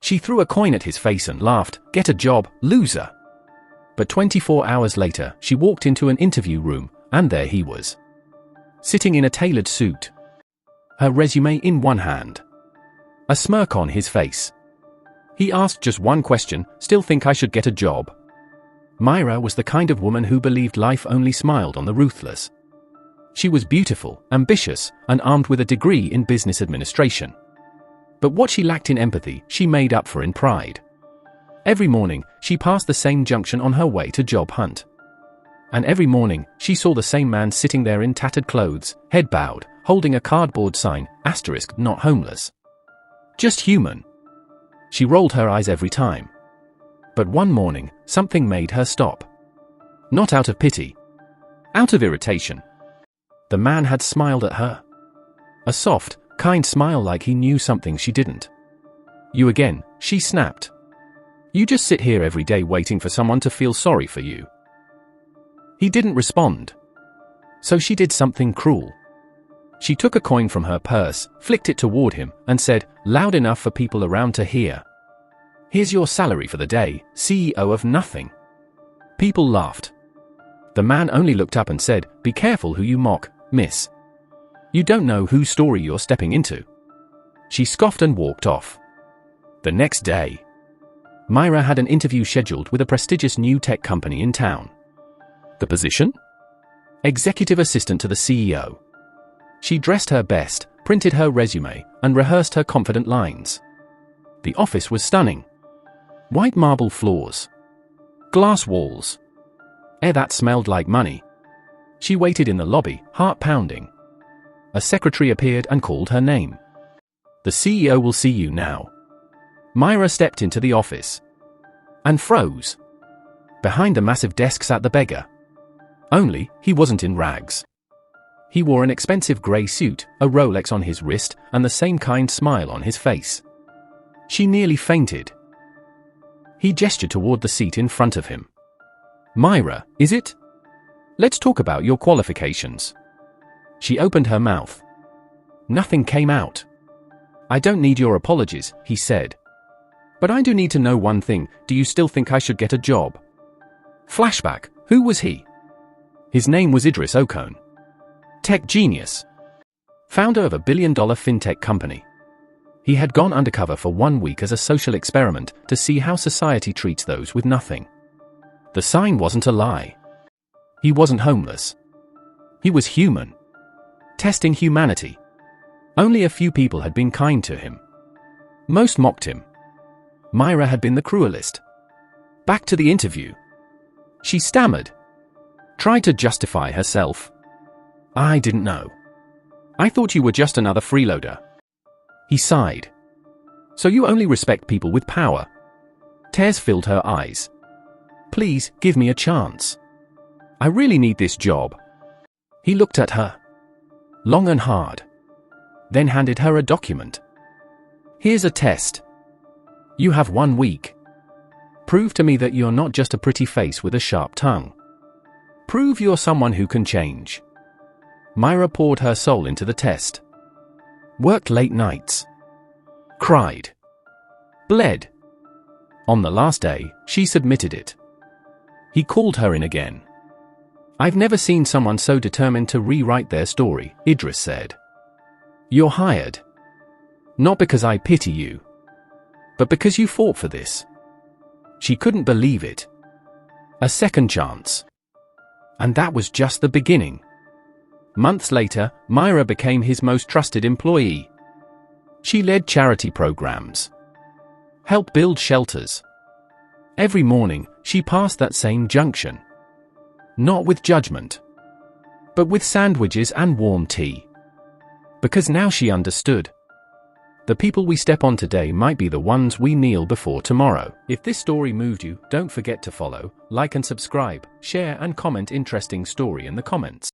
She threw a coin at his face and laughed, "Get a job, loser." But 24 hours later, she walked into an interview room, and there he was, sitting in a tailored suit, her resume in one hand, a smirk on his face. He asked just one question, "Still think I should get a job?" Myra was the kind of woman who believed life only smiled on the ruthless. She was beautiful, ambitious, and armed with a degree in business administration. But what she lacked in empathy, she made up for in pride. Every morning, she passed the same junction on her way to job hunt. And every morning, she saw the same man sitting there in tattered clothes, head bowed, holding a cardboard sign, * not homeless. Just human. She rolled her eyes every time. But one morning, something made her stop. Not out of pity. Out of irritation. The man had smiled at her. A soft, kind smile like he knew something she didn't. "You again," she snapped. "You just sit here every day waiting for someone to feel sorry for you." He didn't respond. So she did something cruel. She took a coin from her purse, flicked it toward him, and said, loud enough for people around to hear, "Here's your salary for the day, CEO of nothing." People laughed. The man only looked up and said, "Be careful who you mock, miss. You don't know whose story you're stepping into." She scoffed and walked off. The next day, Myra had an interview scheduled with a prestigious new tech company in town. The position? Executive assistant to the CEO. She dressed her best, printed her resume, and rehearsed her confident lines. The office was stunning. White marble floors. Glass walls. Air that smelled like money. She waited in the lobby, heart pounding. A secretary appeared and called her name. "The CEO will see you now." Myra stepped into the office and froze. Behind a massive desk sat the beggar. Only, he wasn't in rags. He wore an expensive grey suit, a Rolex on his wrist, and the same kind smile on his face. She nearly fainted. He gestured toward the seat in front of him. "Myra, is it? Let's talk about your qualifications." She opened her mouth. Nothing came out. "I don't need your apologies," he said. "But I do need to know one thing. Do you still think I should get a job?" Flashback. Who was he? His name was Idris Okon. Tech genius. Founder of a billion-dollar fintech company. He had gone undercover for 1 week as a social experiment to see how society treats those with nothing. The sign wasn't a lie. He wasn't homeless. He was human. Testing humanity. Only a few people had been kind to him. Most mocked him. Myra had been the cruelest. Back to the interview. She stammered. Tried to justify herself. "I didn't know. I thought you were just another freeloader." He sighed. "So you only respect people with power?" Tears filled her eyes. "Please, give me a chance. I really need this job." He looked at her. Long and hard. Then handed her a document. "Here's a test. You have 1 week. Prove to me that you're not just a pretty face with a sharp tongue. Prove you're someone who can change." Myra poured her soul into the test. Worked late nights. Cried. Bled. On the last day, she submitted it. He called her in again. "I've never seen someone so determined to rewrite their story," Idris said. "You're hired. Not because I pity you, but because you fought for this." She couldn't believe it. A second chance. And that was just the beginning. Months later, Myra became his most trusted employee. She led charity programs. Helped build shelters. Every morning, she passed that same junction. Not with judgment, but with sandwiches and warm tea. Because now she understood. The people we step on today might be the ones we kneel before tomorrow. If this story moved you, don't forget to follow, like and subscribe, share and comment interesting story in the comments.